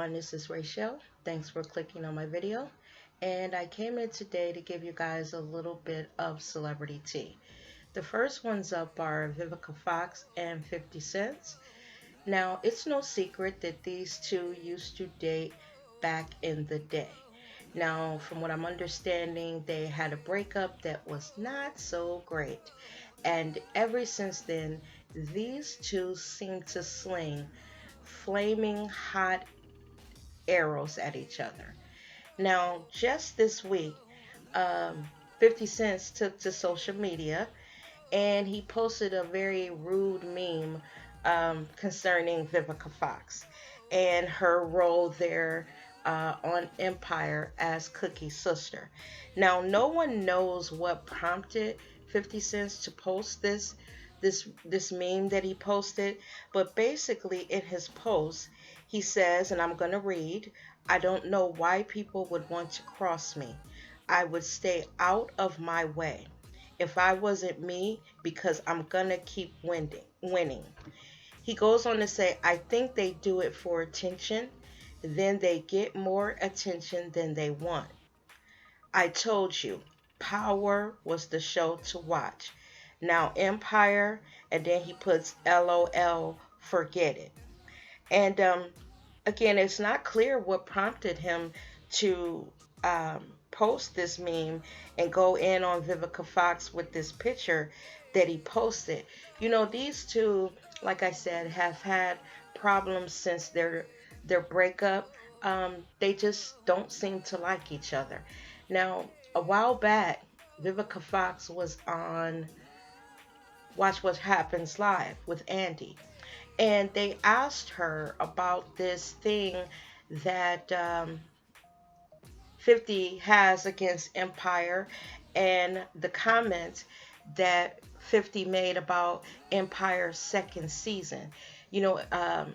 everyone, this is Rachel. Thanks for clicking on my video. And I came in today to give you guys a little bit of celebrity tea. The first ones up are Vivica Fox and 50 Cent. Now, it's no secret that these two used to date back in the day. Now, from what I'm understanding, they had a breakup that was not so great. And ever since then, these two seem to sling flaming hot arrows at each other. Now, just this week, um, 50 Cent took to social media and he posted a very rude meme concerning Vivica Fox and her role there on Empire as Cookie's sister. Now, no one knows what prompted 50 Cent to post this meme that he posted, but basically in his post, he says, and I'm going to read, I don't know why people would want to cross me. I would stay out of my way if I wasn't me because I'm gonna keep winning. He goes on to say, I think they do it for attention, then they get more attention than they want. I told you, Power was the show to watch. Now Empire, and then he puts LOL, forget it. And again, it's not clear what prompted him to post this meme and go in on Vivica Fox with this picture that he posted. You know, these two, like I said, have had problems since their breakup. They just don't seem to like each other. Now, a while back, Vivica Fox was on Watch What Happens Live with Andy, and they asked her about this thing that 50 has against Empire and the comments that 50 made about Empire's second season. You know,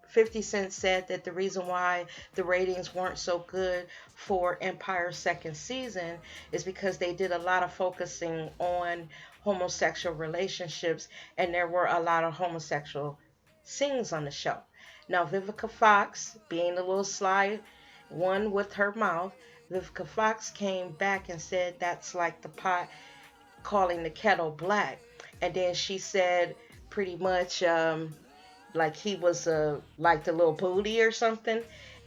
50 Cent said that the reason why the ratings weren't so good for Empire's second season is because they did a lot of focusing on homosexual relationships and there were a lot of homosexual scenes on the show. Now, Vivica Fox, being a little sly one with her mouth, Vivica Fox came back and said that's like the pot calling the kettle black. And then she said pretty much like he was like the little booty or something.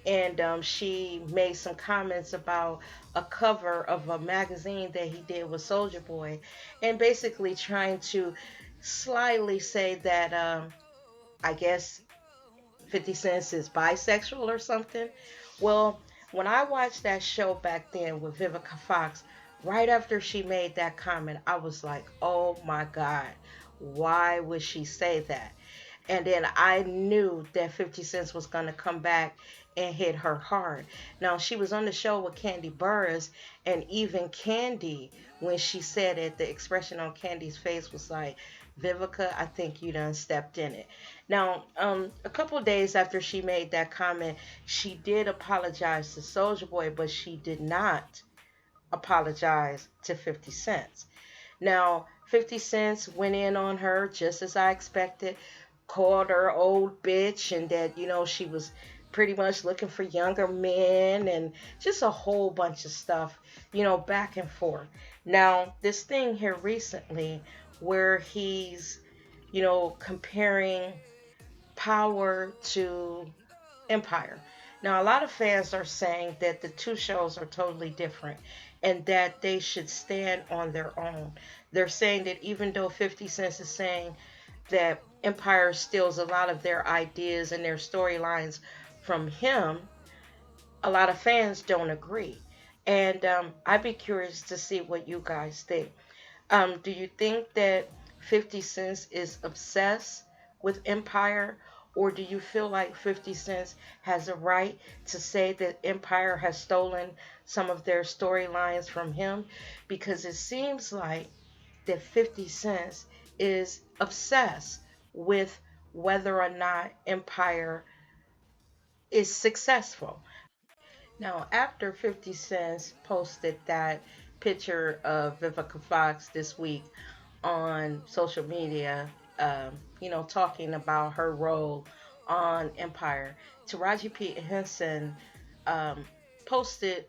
And she made some comments about a cover of a magazine that he did with Soldier Boy, and basically trying to slyly say that I guess 50 Cent is bisexual or something. Well, when I watched that show back then with Vivica Fox, right after she made that comment, I was like, oh my God, why would she say that? And then I knew that 50 Cent was going to come back and hit her hard. Now, she was on the show with Candy Burris, and even Candy, when she said it, the expression on Candy's face was like, Vivica, I think you done stepped in it. Now, a couple days after she made that comment, she did apologize to Soldier Boy, but she did not apologize to 50 Cent. Now, 50 Cent went in on her just as I expected, called her old bitch, and that, you know, she was pretty much looking for younger men and just a whole bunch of stuff, you know, back and forth. Now, this thing here recently where he's, you know, comparing Power to Empire. Now, a lot of fans are saying that the two shows are totally different and that they should stand on their own. They're saying that even though 50 Cent is saying that Empire steals a lot of their ideas and their storylines from him, a lot of fans don't agree. And I'd be curious to see what you guys think. Do you think that 50 Cent is obsessed with Empire? Or do you feel like 50 Cent has a right to say that Empire has stolen some of their storylines from him? Because it seems like that 50 Cent is obsessed with whether or not Empire is successful. Now, after 50 Cent posted that picture of Vivica Fox this week on social media, you know, talking about her role on Empire. Taraji P. Henson um, posted,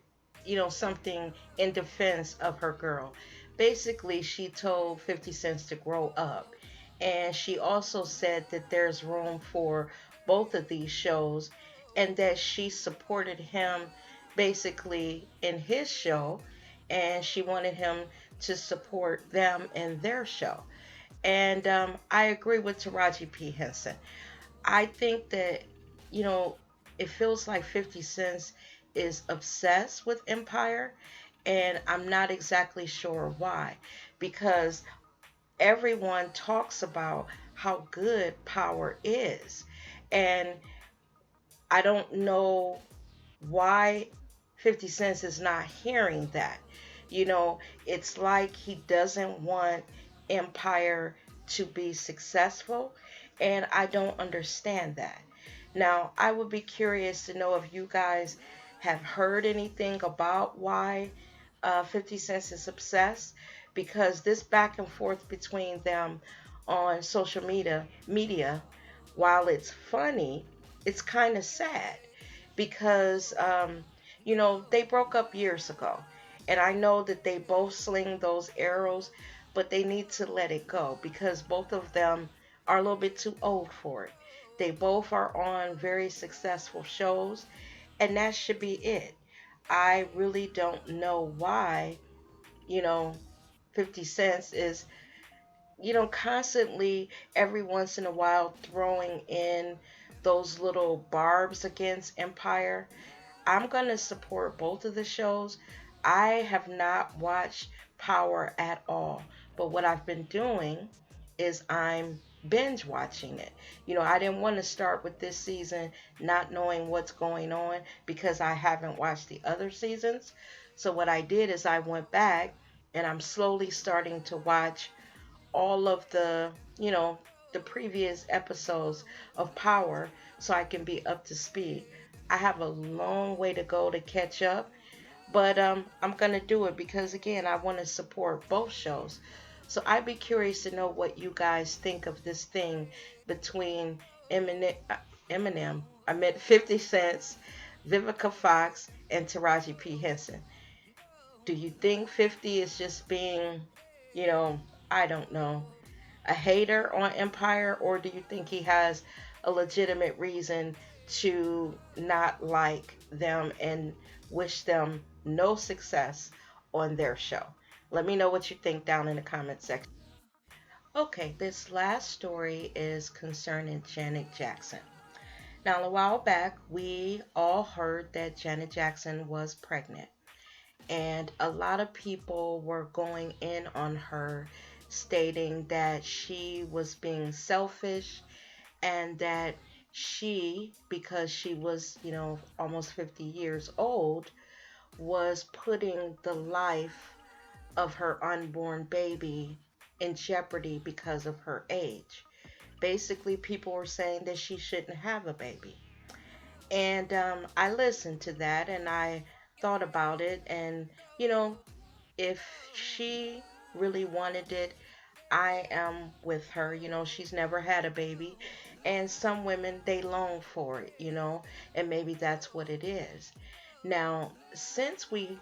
something in defense of her girl. Basically, she told 50 Cent to grow up. And she also said that there's room for both of these shows and that she supported him basically in his show and she wanted him to support them in their show. And I agree with Taraji P. Henson. I think that, you know, it feels like 50 Cent is obsessed with Empire, and I'm not exactly sure why. Because everyone talks about how good Power is. And I don't know why 50 Cent is not hearing that. You know, it's like he doesn't want Empire to be successful, and I don't understand that. Now, I would be curious to know if you guys have heard anything about why 50 Cent is obsessed, because this back and forth between them on social media, while it's funny, it's kind of sad because they broke up years ago, and I know that they both sling those arrows, but they need to let it go because both of them are a little bit too old for it. They both are on very successful shows, and that should be it. I really don't know why, you know, 50 Cents is, constantly every once in a while throwing in those little barbs against Empire. I'm going to support both of the shows. I have not watched Power at all, but what I've been doing is I'm binge watching it. I didn't want to start with this season not knowing what's going on because I haven't watched the other seasons. So what I did is I went back and I'm slowly starting to watch all of the previous episodes of Power so I can be up to speed. I have a long way to go to catch up, but I'm gonna do it because again, I want to support both shows. So I'd be curious to know what you guys think of this thing between Eminem, I meant 50 Cents, Vivica Fox, and Taraji P. Henson. Do you think 50 is just being, you know, I don't know, a hater on Empire, or do you think he has a legitimate reason to not like them and wish them no success on their show? Let me know what you think down in the comment section. Okay, this last story is concerning Janet Jackson. Now, a while back, we all heard that Janet Jackson was pregnant, and a lot of people were going in on her, stating that she was being selfish and that she, because she was, almost 50 years old, was putting the life of her unborn baby in jeopardy because of her age. Basically, people were saying that she shouldn't have a baby. And I listened to that and I thought about it. And, you know, if she really wanted it, I am with her. She's never had a baby. And some women, they long for it, and maybe that's what it is. Now, since we,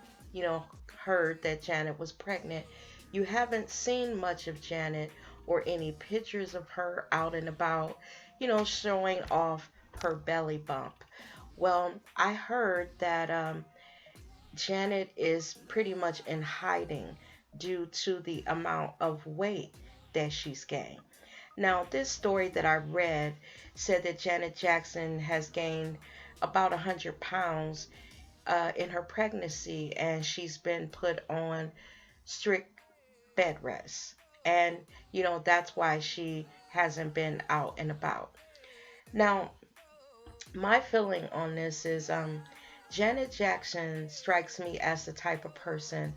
heard that Janet was pregnant, you haven't seen much of Janet or any pictures of her out and about, showing off her belly bump. Well, I heard that Janet is pretty much in hiding due to the amount of weight that she's gained. Now, this story that I read said that Janet Jackson has gained about 100 pounds in her pregnancy, and she's been put on strict bed rest. And, that's why she hasn't been out and about. Now, my feeling on this is Janet Jackson strikes me as the type of person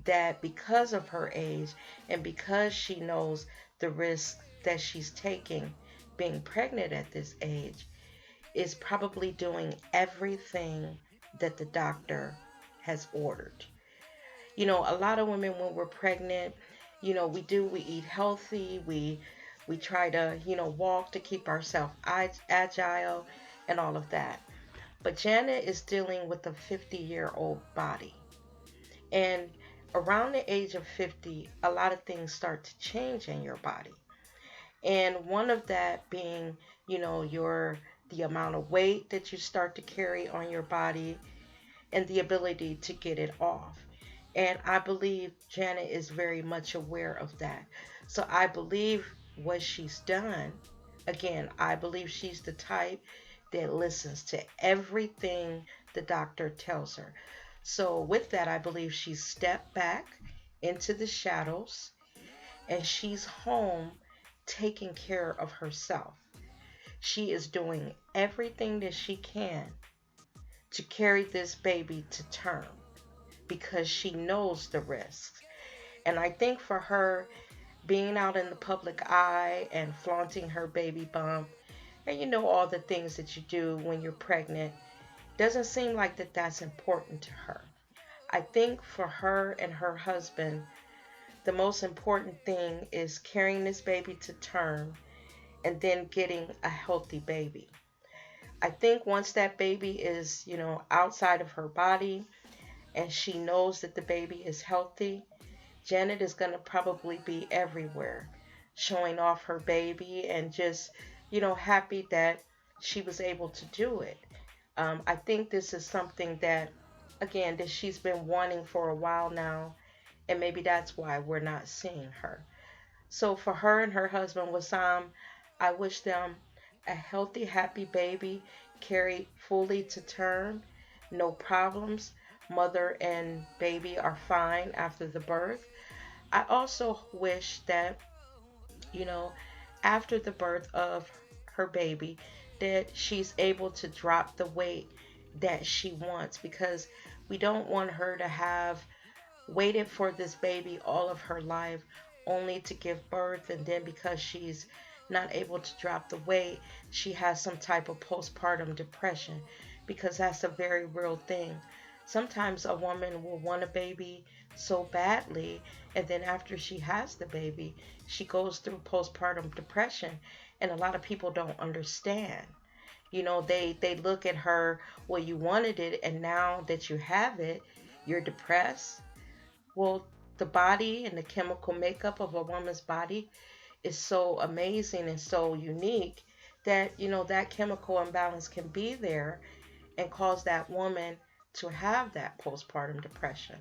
that, because of her age and because she knows the risk that she's taking being pregnant at this age, is probably doing everything that the doctor has ordered. A lot of women, when we're pregnant, we eat healthy, we We try to, walk to keep ourselves agile and all of that. But Janet is dealing with a 50-year-old body. And around the age of 50, a lot of things start to change in your body. And one of that being, your the amount of weight that you start to carry on your body and the ability to get it off. And I believe Janet is very much aware of that. So I believe what she's done, again, I believe she's the type that listens to everything the doctor tells her. So with that, I believe she's stepped back into the shadows and she's home taking care of herself. She is doing everything that she can to carry this baby to term because she knows the risks. And I think for her, being out in the public eye and flaunting her baby bump, and all the things that you do when you're pregnant, doesn't seem like that's important to her. I think for her and her husband, the most important thing is carrying this baby to term and then getting a healthy baby. I think once that baby is, outside of her body and she knows that the baby is healthy, Janet is going to probably be everywhere, showing off her baby and just, happy that she was able to do it. I think this is something that, again, that she's been wanting for a while now, and maybe that's why we're not seeing her. So for her and her husband Wasam, I wish them a healthy, happy baby carried fully to term, no problems. Mother and baby are fine after the birth. I also wish that, you know, after the birth of her baby, that she's able to drop the weight that she wants because we don't want her to have waited for this baby all of her life only to give birth, and then because she's not able to drop the weight, she has some type of postpartum depression because that's a very real thing. Sometimes a woman will want a baby so badly, and then after she has the baby, she goes through postpartum depression, and a lot of people don't understand. They look at her, well, you wanted it, and now that you have it, you're depressed. Well, the body and the chemical makeup of a woman's body is so amazing and so unique that, that chemical imbalance can be there and cause that woman to have that postpartum depression.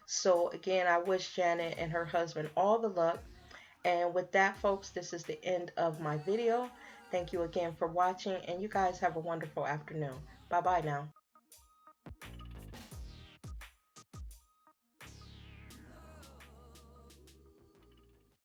So, again, I wish Janet and her husband all the luck. And with that, folks, this is the end of my video. Thank you again for watching, and you guys have a wonderful afternoon. Bye bye now.